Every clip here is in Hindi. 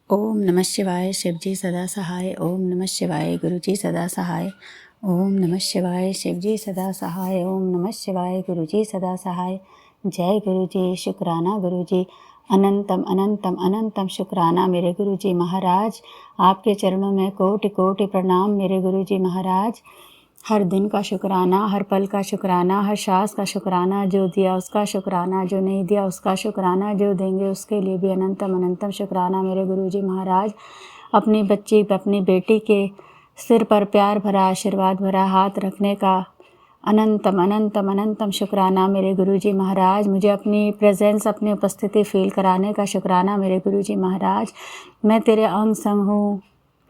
ओम नमः शिवाय शिवजी सदा सहाय। ओम नमः शिवाय गुरुजी सदा सहाय। ओम नमः शिवाय शिवजी सदा सहाय। ओम नमः शिवाय गुरुजी सदा सहाय। जय गुरुजी, शुक्राना गुरुजी, अनंतम अनंतम अनंतम शुक्राना मेरे गुरुजी महाराज। आपके चरणों में कोटि कोटि प्रणाम मेरे गुरुजी महाराज। हर दिन का शुक्राना, हर पल का शुक्राना, हर सांस का शुक्राना, जो दिया उसका शुक्राना, जो नहीं दिया उसका शुक्राना, जो देंगे उसके लिए भी अनंतम अनंतम शुक्राना मेरे गुरुजी महाराज। अपनी बच्ची, अपनी बेटी के सिर पर प्यार भरा, आशीर्वाद भरा हाथ रखने का अनंतम अनंतम अनंतम शुक्राना मेरे गुरुजी महाराज। मुझे अपनी प्रेजेंस, अपनी उपस्थिति फील कराने का शुक्राना मेरे गुरुजी महाराज। मैं तेरे अंग संग हूँ,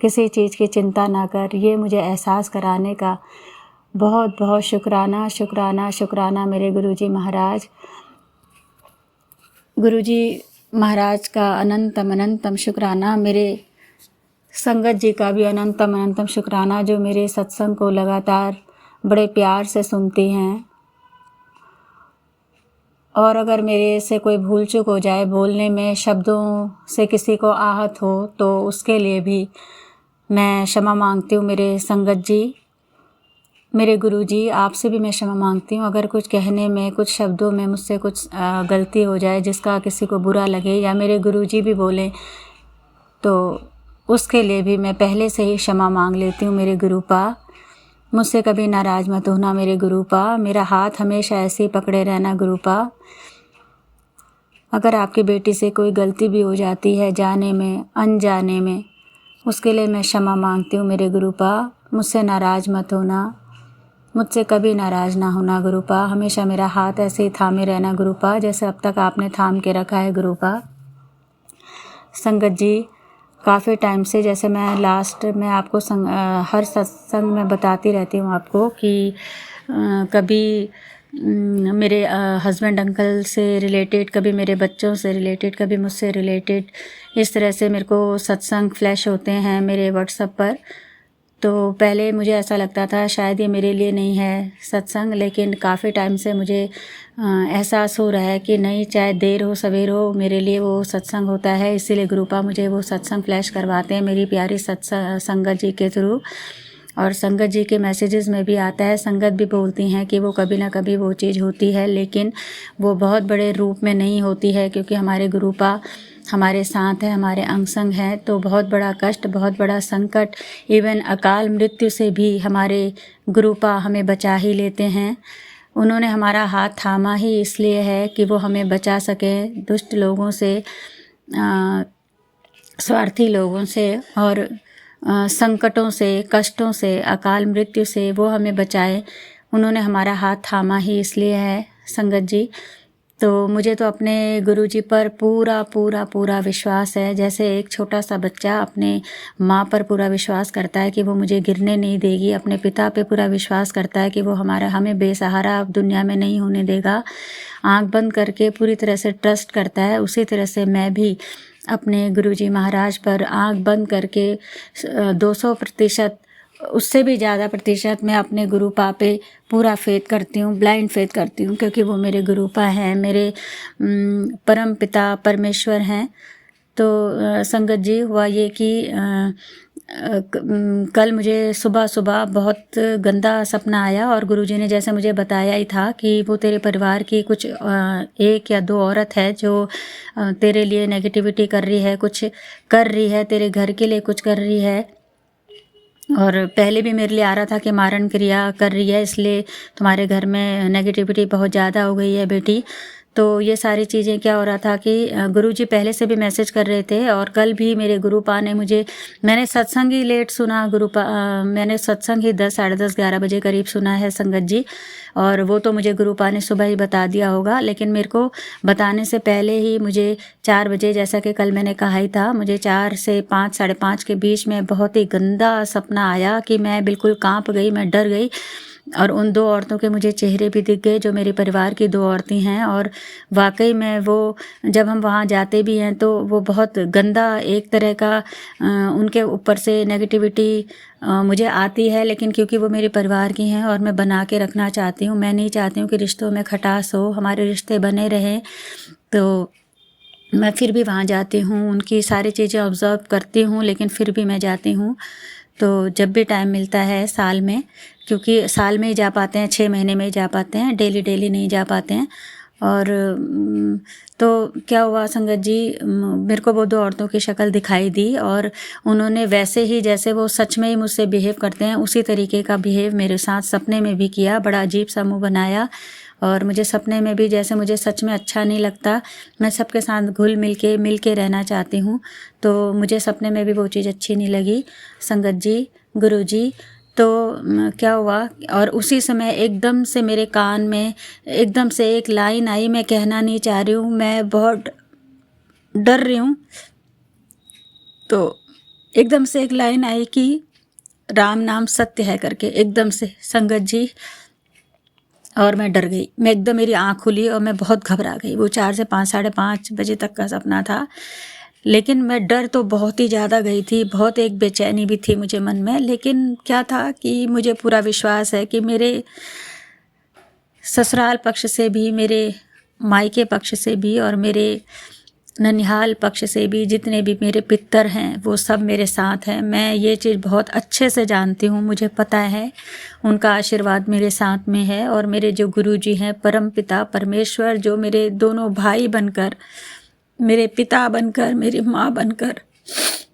किसी चीज़ की चिंता ना कर, ये मुझे एहसास कराने का बहुत बहुत शुक्राना शुक्राना शुक्राना मेरे गुरुजी महाराज। गुरुजी महाराज का अनंतम अनंतम शुक्राना। मेरे संगत जी का भी अनंतम अनंतम शुक्राना, जो मेरे सत्संग को लगातार बड़े प्यार से सुनती हैं। और अगर मेरे से कोई भूल चूक हो जाए, बोलने में शब्दों से किसी को आहत हो, तो उसके लिए भी मैं क्षमा मांगती हूँ। मेरे संगत जी, मेरे गुरुजी, आपसे भी मैं क्षमा मांगती हूँ। अगर कुछ कहने में, कुछ शब्दों में मुझसे कुछ गलती हो जाए जिसका किसी को बुरा लगे, या मेरे गुरुजी भी बोलें, तो उसके लिए भी मैं पहले से ही क्षमा मांग लेती हूँ। मेरे गुरुपा, मुझसे कभी नाराज़ मत होना मेरे गुरुपा। मेरा हाथ हमेशा ऐसे ही पकड़े रहना गुरुपा। अगर आपकी बेटी से कोई गलती भी हो जाती है, जाने में अनजाने में, उसके लिए मैं क्षमा मांगती हूँ मेरे गुरुपा। मुझसे नाराज़ मत होना, मुझसे कभी नाराज़ ना होना गुरुपा। हमेशा मेरा हाथ ऐसे ही थामे रहना गुरुपा, जैसे अब तक आपने थाम के रखा है गुरुपा। संगत जी, काफ़ी टाइम से, जैसे मैं लास्ट में आपको हर सत्संग में बताती रहती हूँ आपको कि कभी मेरे हस्बैंड अंकल से रिलेटेड, कभी मेरे बच्चों से रिलेटेड, कभी मुझसे रिलेटेड, इस तरह से मेरे को सत्संग फ्लैश होते हैं मेरे व्हाट्सएप पर। तो पहले मुझे ऐसा लगता था शायद ये मेरे लिए नहीं है सत्संग, लेकिन काफ़ी टाइम से मुझे एहसास हो रहा है कि नहीं, चाहे देर हो सवेर हो, मेरे लिए वो सत्संग होता है। इसीलिए गुरुपा मुझे वो सत्संग फ्लैश करवाते हैं मेरी प्यारी संगत जी के थ्रू। और संगत जी के मैसेजेस में भी आता है, संगत भी बोलती हैं कि वो कभी ना कभी वो चीज़ होती है, लेकिन वो बहुत बड़े रूप में नहीं होती है, क्योंकि हमारे गुरुपा हमारे साथ है, हमारे अंग संग हैं। तो बहुत बड़ा कष्ट, बहुत बड़ा संकट, इवन अकाल मृत्यु से भी हमारे गुरुपा हमें बचा ही लेते हैं। उन्होंने हमारा हाथ थामा ही इसलिए है कि वो हमें बचा सकें दुष्ट लोगों से, स्वार्थी लोगों से, और संकटों से, कष्टों से, अकाल मृत्यु से वो हमें बचाए। उन्होंने हमारा हाथ थामा ही इसलिए है संगत जी। तो मुझे तो अपने गुरुजी पर पूरा पूरा पूरा विश्वास है, जैसे एक छोटा सा बच्चा अपने माँ पर पूरा विश्वास करता है कि वो मुझे गिरने नहीं देगी, अपने पिता पे पूरा विश्वास करता है कि वो हमें बेसहारा दुनिया में नहीं होने देगा, आंख बंद करके पूरी तरह से ट्रस्ट करता है। उसी तरह से मैं भी अपने गुरुजी महाराज पर आंख बंद करके 200%, उससे भी ज़्यादा प्रतिशत मैं अपने गुरुपा पे पूरा फेथ करती हूँ, ब्लाइंड फेथ करती हूँ, क्योंकि वो मेरे गुरुपा हैं, मेरे परम पिता परमेश्वर हैं। तो संगत जी, हुआ ये कि कल मुझे सुबह सुबह बहुत गंदा सपना आया, और गुरुजी ने जैसे मुझे बताया ही था कि वो तेरे परिवार की कुछ 1 या 2 औरत है जो तेरे लिए नेगेटिविटी कर रही है, कुछ कर रही है, तेरे घर के लिए कुछ कर रही है। और पहले भी मेरे लिए आ रहा था कि मारण क्रिया कर रही है, इसलिए तुम्हारे घर में नेगेटिविटी बहुत ज़्यादा हो गई है बेटी। तो ये सारी चीज़ें क्या हो रहा था कि गुरुजी पहले से भी मैसेज कर रहे थे, और कल भी मेरे गुरुपा ने मुझे, मैंने सत्संग ही लेट सुना मैंने सत्संग ही 10, साढ़े 10, 11 बजे करीब सुना है संगत जी, और वो तो मुझे गुरुपा ने सुबह ही बता दिया होगा, लेकिन मेरे को बताने से पहले ही मुझे 4 बजे, जैसा कि कल मैंने कहा ही था, मुझे 4 से 5, साढ़े 5 के बीच में बहुत ही गंदा सपना आया कि मैं बिल्कुल कांप गई, मैं डर गई। और उन 2 औरतों के मुझे चेहरे भी दिख गए जो मेरे परिवार की 2 औरतें हैं। और वाकई में वो, जब हम वहाँ जाते भी हैं तो वो बहुत गंदा एक तरह का उनके ऊपर से नेगेटिविटी मुझे आती है, लेकिन क्योंकि वो मेरे परिवार की हैं और मैं बना के रखना चाहती हूँ, मैं नहीं चाहती हूँ कि रिश्तों में खटास हो, हमारे रिश्ते बने रहें। तो मैं फिर भी वहाँ जाती हूँ, उनकी सारी चीज़ें ऑब्ज़र्व करती हूँ, लेकिन फिर भी मैं जाती हूँ। तो जब भी टाइम मिलता है साल में, क्योंकि साल में ही जा पाते हैं, 6 महीने में ही जा पाते हैं, डेली डेली नहीं जा पाते हैं। और तो क्या हुआ संगत जी, मेरे को वो 2 औरतों की शक्ल दिखाई दी और उन्होंने वैसे ही, जैसे वो सच में ही मुझसे बिहेव करते हैं, उसी तरीके का बिहेव मेरे साथ सपने में भी किया। बड़ा अजीब सा मुँह बनाया और मुझे सपने में भी, जैसे मुझे सच में अच्छा नहीं लगता, मैं सबके साथ घुल मिल के रहना चाहती हूँ, तो मुझे सपने में भी वो चीज़ अच्छी नहीं लगी संगत जी, गुरु जी। तो क्या हुआ, और उसी समय एकदम से मेरे कान में एकदम से एक लाइन आई, मैं कहना नहीं चाह रही हूँ, मैं बहुत डर रही हूँ। तो एकदम से एक लाइन आई कि राम नाम सत्य है करके, एकदम से संगत जी, और मैं डर गई। मैं एकदम, मेरी आँख खुली और मैं बहुत घबरा गई। वो 4 से 5, साढ़े 5 बजे तक का सपना था, लेकिन मैं डर तो बहुत ही ज़्यादा गई थी, बहुत एक बेचैनी भी थी मुझे मन में। लेकिन क्या था कि मुझे पूरा विश्वास है कि मेरे ससुराल पक्ष से भी, मेरे मायके पक्ष से भी और मेरे ननिहाल पक्ष से भी जितने भी मेरे पितर हैं वो सब मेरे साथ हैं। मैं ये चीज़ बहुत अच्छे से जानती हूँ, मुझे पता है उनका आशीर्वाद मेरे साथ में है। और मेरे जो गुरुजी हैं, परम पिता परमेश्वर, जो मेरे दोनों भाई बनकर, मेरे पिता बनकर, मेरी माँ बनकर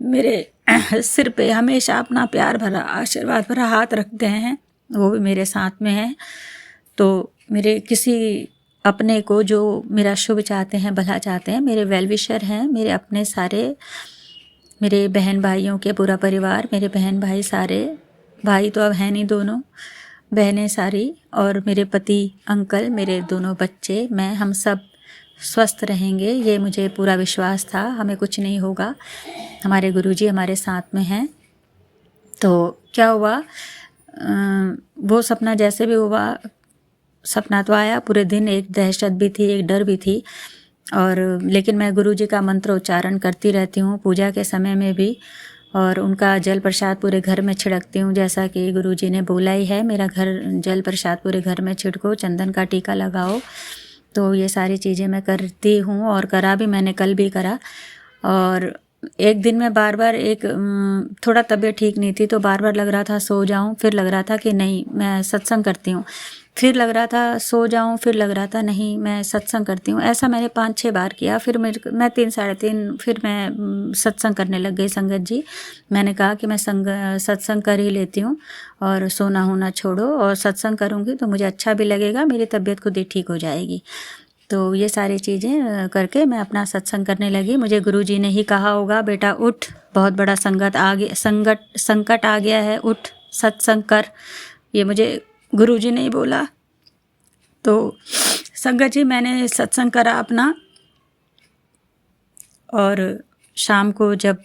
मेरे सिर पे हमेशा अपना प्यार भरा, आशीर्वाद भरा हाथ रखते हैं, वो भी मेरे साथ में हैं। तो मेरे किसी अपने को जो मेरा शुभ चाहते हैं, भला चाहते हैं, मेरे वेल विशर हैं, मेरे अपने सारे, मेरे बहन भाइयों के पूरा परिवार, मेरे बहन भाई सारे, भाई तो अब हैं नहीं, दोनों बहनें सारी, और मेरे पति अंकल, मेरे दोनों बच्चे, मैं, हम सब स्वस्थ रहेंगे, ये मुझे पूरा विश्वास था। हमें कुछ नहीं होगा, हमारे गुरुजी हमारे साथ में हैं। तो क्या हुआ, वो सपना जैसे भी हुआ, सपना तो आया, पूरे दिन एक दहशत भी थी, एक डर भी थी। और लेकिन मैं गुरुजी का मंत्र उच्चारण करती रहती हूँ पूजा के समय में भी, और उनका जल प्रसाद पूरे घर में छिड़कती हूँ, जैसा कि गुरुजी ने बोला ही है, मेरा घर जल प्रसाद पूरे घर में छिड़को, चंदन का टीका लगाओ। तो ये सारी चीज़ें मैं करती हूँ और करा भी, मैंने कल भी करा। और एक दिन में बार बार थोड़ा तबीयत ठीक नहीं थी, तो बार बार लग रहा था सो जाऊँ, फिर लग रहा था कि नहीं मैं सत्संग करती हूँ, फिर लग रहा था सो जाऊँ, फिर लग रहा था नहीं मैं सत्संग करती हूँ। ऐसा मैंने 5-6 बार किया। फिर मैं 3, साढ़े 3 फिर मैं सत्संग करने लग गई संगत जी। मैंने कहा कि मैं सत्संग कर ही लेती हूँ और सोना होना छोड़ो, और सत्संग करूँगी तो मुझे अच्छा भी लगेगा, मेरी तबीयत खुद ही ठीक हो जाएगी। तो ये सारी चीज़ें करके मैं अपना सत्संग करने लगी। मुझे गुरुजी ने ही कहा होगा, बेटा उठ, बहुत बड़ा संकट आ गया है, उठ सत्संग कर, ये मुझे गुरुजी ने ही बोला। तो संगत जी, मैंने सत्संग करा अपना, और शाम को जब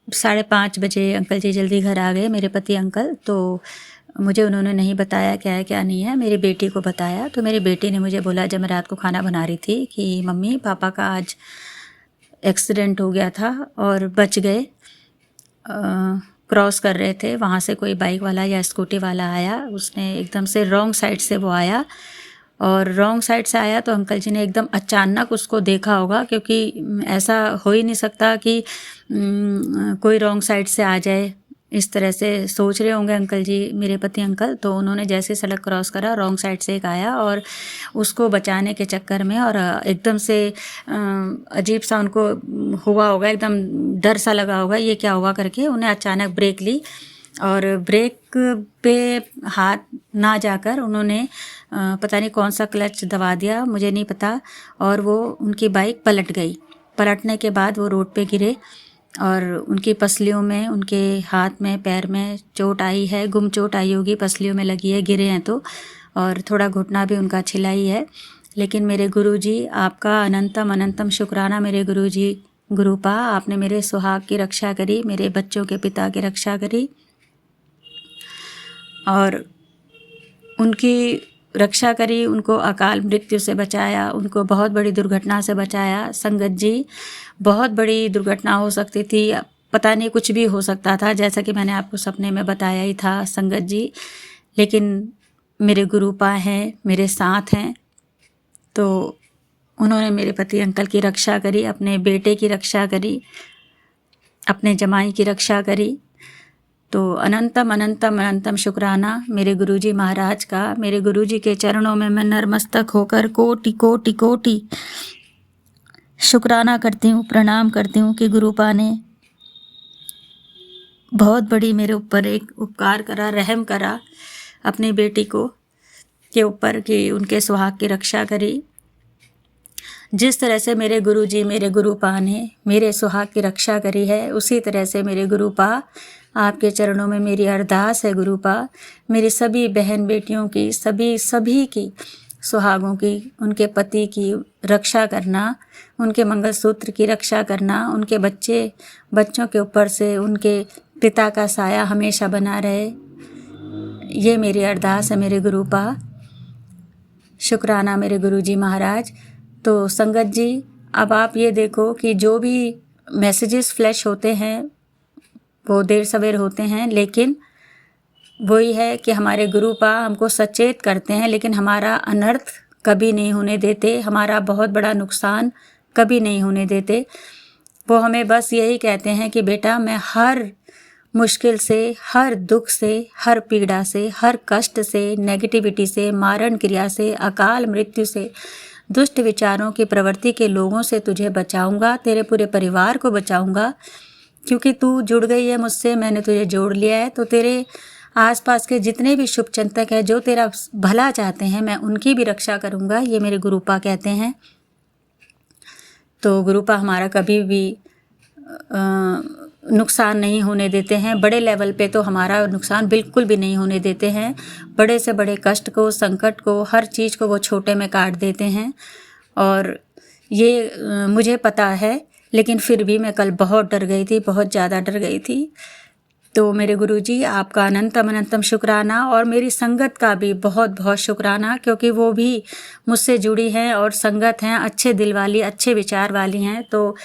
5:30 बजे अंकल जी जल्दी घर आ गए, मेरे पति अंकल। तो मुझे उन्होंने नहीं बताया क्या है क्या नहीं है, मेरी बेटी को बताया। तो मेरी बेटी ने मुझे बोला, जब मैं रात को खाना बना रही थी, कि मम्मी पापा का आज एक्सीडेंट हो गया था और बच गए, क्रॉस कर रहे थे, वहाँ से कोई बाइक वाला या स्कूटी वाला आया, उसने एकदम से रॉन्ग साइड से वो आया, और रॉन्ग साइड से आया तो अंकल जी ने एकदम अचानक उसको देखा होगा, क्योंकि ऐसा हो ही नहीं सकता कि कोई रॉन्ग साइड से आ जाए, इस तरह से सोच रहे होंगे अंकल जी, मेरे पति अंकल। तो उन्होंने जैसे सड़क क्रॉस करा, रॉन्ग साइड से एक आया, और उसको बचाने के चक्कर में, और एकदम से अजीब सा उनको हुआ होगा, एकदम डर सा लगा होगा, ये क्या हुआ करके, उन्हें अचानक ब्रेक ली, और ब्रेक पे हाथ ना जाकर उन्होंने पता नहीं कौन सा क्लच दबा दिया, मुझे नहीं पता, और वो उनकी बाइक पलट गई। पलटने के बाद वो रोड पे गिरे, और उनकी पसलियों में, उनके हाथ में, पैर में चोट आई है, गुम चोट आई होगी, पसलियों में लगी है, गिरे हैं तो, और थोड़ा घुटना भी उनका छिला ही है। लेकिन मेरे गुरुजी, आपका अनंतम अनंतम शुक्राना मेरे गुरुजी, गुरुपा, आपने मेरे सुहाग की रक्षा करी, मेरे बच्चों के पिता की रक्षा करी, और उनकी रक्षा करी, उनको अकाल मृत्यु से बचाया, उनको बहुत बड़ी दुर्घटना से बचाया। संगत जी, बहुत बड़ी दुर्घटना हो सकती थी, पता नहीं कुछ भी हो सकता था, जैसा कि मैंने आपको सपने में बताया ही था संगत जी। लेकिन मेरे गुरुपा हैं, मेरे साथ हैं, तो उन्होंने मेरे पति अंकल की रक्षा करी, अपने बेटे की रक्षा करी, अपने जमाई की रक्षा करी। तो अनंतम अनंतम अनंतम शुक्राना मेरे गुरुजी महाराज का। मेरे गुरुजी के चरणों में मैं नतमस्तक होकर कोटि कोटि कोटि शुक्राना करती हूँ, प्रणाम करती हूँ कि गुरुपा ने बहुत बड़ी मेरे ऊपर एक उपकार करा, रहम करा अपनी बेटी को के ऊपर कि उनके सुहाग की रक्षा करी। जिस तरह से मेरे गुरुजी मेरे गुरुपा ने मेरे सुहाग की रक्षा करी है, उसी तरह से मेरे गुरुपा आपके चरणों में मेरी अरदास है। गुरुपा मेरी सभी बहन बेटियों की, सभी की सुहागों की, उनके पति की रक्षा करना, उनके मंगलसूत्र की रक्षा करना, उनके बच्चों के ऊपर से उनके पिता का साया हमेशा बना रहे, ये मेरी अरदास है मेरे गुरुपा। शुक्राना मेरे गुरुजी महाराज। तो संगत जी, अब आप ये देखो कि जो भी मैसेजेस फ्लैश होते हैं वो देर सवेर होते हैं, लेकिन वही है कि हमारे गुरुपा हमको सचेत करते हैं, लेकिन हमारा अनर्थ कभी नहीं होने देते, हमारा बहुत बड़ा नुकसान कभी नहीं होने देते। वो हमें बस यही कहते हैं कि बेटा, मैं हर मुश्किल से, हर दुख से, हर पीड़ा से, हर कष्ट से, नेगेटिविटी से, मारण क्रिया से, अकाल मृत्यु से, दुष्ट विचारों की प्रवृत्ति के लोगों से तुझे बचाऊंगा, तेरे पूरे परिवार को बचाऊंगा, क्योंकि तू जुड़ गई है मुझसे, मैंने तुझे जोड़ लिया है। तो तेरे आसपास के जितने भी शुभ चिंतक हैं जो तेरा भला चाहते हैं, मैं उनकी भी रक्षा करूंगा, ये मेरे गुरुपा कहते हैं। तो गुरुपा हमारा कभी भी नुकसान नहीं होने देते हैं। बड़े लेवल पे तो हमारा नुकसान बिल्कुल भी नहीं होने देते हैं। बड़े से बड़े कष्ट को, संकट को, हर चीज़ को वो छोटे में काट देते हैं। और ये मुझे पता है, लेकिन फिर भी मैं कल बहुत डर गई थी, बहुत ज़्यादा डर गई थी। तो मेरे गुरुजी, आपका अनंतम अनंतम शुक्राना, और मेरी संगत का भी बहुत बहुत शुक्राना, क्योंकि वो भी मुझसे जुड़ी हैं और संगत हैं, अच्छे दिल वाली, अच्छे विचार वाली हैं। तो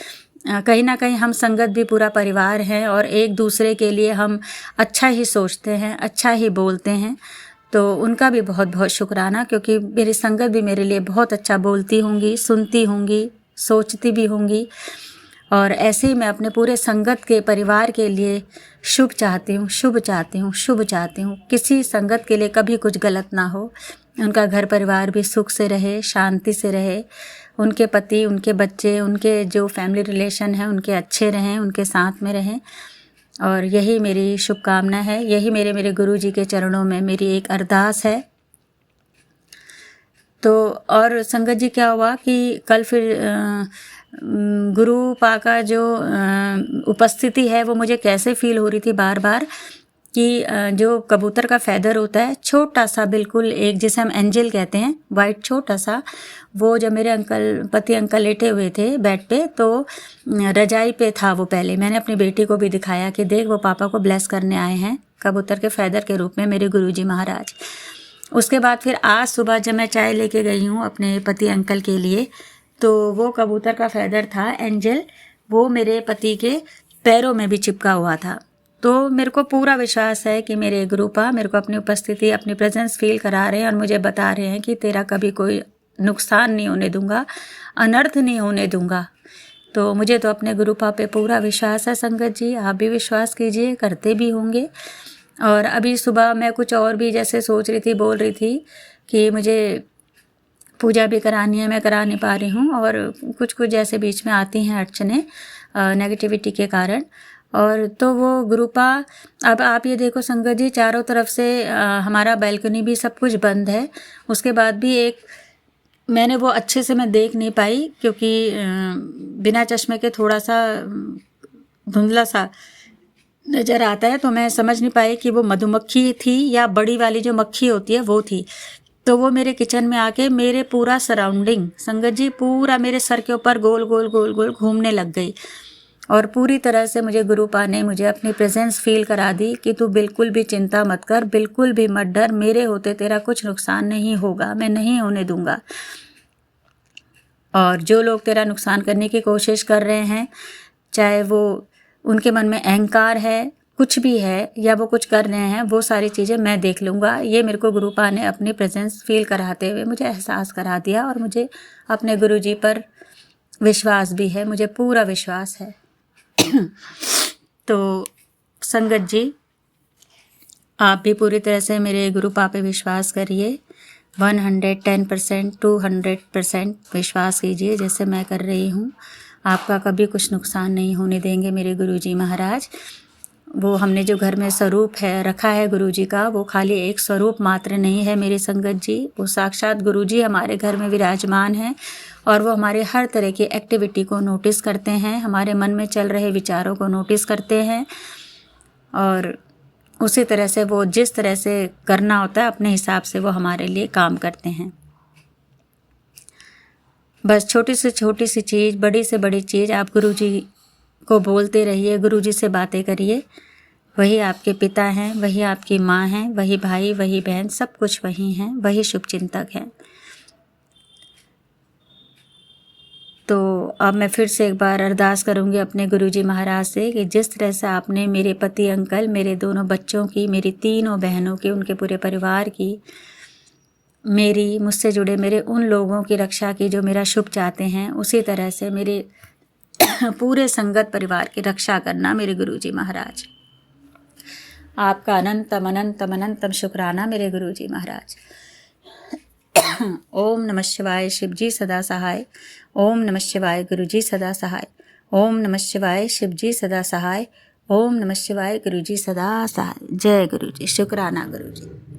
कहीं ना कहीं हम संगत भी पूरा परिवार हैं और एक दूसरे के लिए हम अच्छा ही सोचते हैं, अच्छा ही बोलते हैं। तो उनका भी बहुत बहुत शुक्राना, क्योंकि मेरी संगत भी मेरे लिए बहुत अच्छा बोलती होंगी, सुनती होंगी, सोचती भी होंगी। और ऐसे ही मैं अपने पूरे संगत के परिवार के लिए शुभ चाहती हूँ, शुभ चाहती हूँ, शुभ चाहती हूँ। किसी संगत के लिए कभी कुछ गलत ना हो, उनका घर परिवार भी सुख से रहे, शांति से रहे, उनके पति, उनके बच्चे, उनके जो फैमिली रिलेशन हैं उनके अच्छे रहें, उनके साथ में रहें। और यही मेरी शुभकामना है, यही मेरे गुरुजी के चरणों में मेरी एक अरदास है। तो और संगत जी, क्या हुआ कि कल फिर गुरुपा का जो उपस्थिति है वो मुझे कैसे फील हो रही थी बार बार, कि जो कबूतर का फैदर होता है छोटा सा, बिल्कुल एक, जिसे हम एंजल कहते हैं, वाइट छोटा सा, वो जब मेरे पति अंकल लेटे हुए थे बेड पे, तो रजाई पे था वो। पहले मैंने अपनी बेटी को भी दिखाया कि देख, वो पापा को ब्लेस करने आए हैं कबूतर के फैदर के रूप में, मेरे गुरुजी महाराज। उसके बाद फिर आज सुबह जब मैं चाय लेके गई हूँ अपने पति अंकल के लिए, तो वो कबूतर का फैदर था एंजल, वो मेरे पति के पैरों में भी चिपका हुआ था। तो मेरे को पूरा विश्वास है कि मेरे गुरुपा मेरे को अपनी उपस्थिति, अपनी प्रेजेंस फील करा रहे हैं और मुझे बता रहे हैं कि तेरा कभी कोई नुकसान नहीं होने दूंगा, अनर्थ नहीं होने दूंगा। तो मुझे तो अपने गुरुपा पे पूरा विश्वास है। संगत जी, आप भी विश्वास कीजिए, करते भी होंगे। और अभी सुबह मैं कुछ और भी जैसे सोच रही थी, बोल रही थी कि मुझे पूजा भी करानी है, मैं करा नहीं पा रही हूँ, और कुछ जैसे बीच में आती हैं अड़चने नेगेटिविटी के कारण। और तो वो गुरुपा, अब आप ये देखो संगत जी, चारों तरफ से हमारा बालकनी भी सब कुछ बंद है। उसके बाद भी एक मैंने वो अच्छे से मैं देख नहीं पाई, क्योंकि बिना चश्मे के थोड़ा सा धुंधला सा नज़र आता है, तो मैं समझ नहीं पाई कि वो मधुमक्खी थी या बड़ी वाली जो मक्खी होती है वो थी। तो वो मेरे किचन में आके मेरे पूरा सराउंडिंग, संगत जी, पूरा मेरे सर के ऊपर गोल गोल गोल गोल घूमने लग गई। और पूरी तरह से मुझे गुरुपा ने मुझे अपनी प्रेजेंस फील करा दी कि तू बिल्कुल भी चिंता मत कर, बिल्कुल भी मत डर, मेरे होते तेरा कुछ नुकसान नहीं होगा, मैं नहीं होने दूंगा। और जो लोग तेरा नुकसान करने की कोशिश कर रहे हैं, चाहे वो उनके मन में अहंकार है, कुछ भी है या वो कुछ कर रहे हैं, वो सारी चीज़ें मैं देख लूँगा। ये मेरे को गुरुपा ने अपनी प्रेजेंस फील कराते हुए मुझे एहसास करा दिया, और मुझे अपने गुरुजी पर विश्वास भी है, मुझे पूरा विश्वास है। तो संगत जी, आप भी पूरी तरह से मेरे गुरुपा पे विश्वास करिए। 110% 200% विश्वास कीजिए जैसे मैं कर रही हूँ। आपका कभी कुछ नुकसान नहीं होने देंगे मेरे गुरुजी महाराज। वो हमने जो घर में स्वरूप है रखा है गुरुजी का, वो खाली एक स्वरूप मात्र नहीं है मेरे संगत जी, वो साक्षात गुरुजी हमारे घर में विराजमान है, और वो हमारे हर तरह की एक्टिविटी को नोटिस करते हैं, हमारे मन में चल रहे विचारों को नोटिस करते हैं, और उसी तरह से वो जिस तरह से करना होता है अपने हिसाब से वो हमारे लिए काम करते हैं। बस छोटी से छोटी सी चीज़, बड़ी से बड़ी चीज़ आप गुरुजी को बोलते रहिए, गुरुजी से बातें करिए। वही आपके पिता हैं, वही आपकी माँ हैं, वही भाई, वही बहन, सब कुछ वही हैं, वही शुभचिंतक हैं। तो अब मैं फिर से एक बार अरदास करूँगी अपने गुरुजी महाराज से कि जिस तरह से आपने मेरे पति अंकल, मेरे दोनों बच्चों की, मेरी तीनों बहनों की, उनके पूरे परिवार की, मेरी, मुझसे जुड़े मेरे उन लोगों की रक्षा की जो मेरा शुभ चाहते हैं, उसी तरह से मेरे पूरे संगत परिवार की रक्षा करना मेरे गुरुजी महाराज। आपका अनंतम अनंतम अनंतम शुक्राना मेरे गुरुजी महाराज। ओम नमः शिवाय, शिवजी सदा सहाय। ओम नमः शिवाय, गुरुजी सदा सहाय। ओम नमः शिवाय, शिवजी सदा सहाय। ओम नमः शिवाय, गुरुजी सदा सहाय। जय गुरुजी। शुक्राना गुरुजी।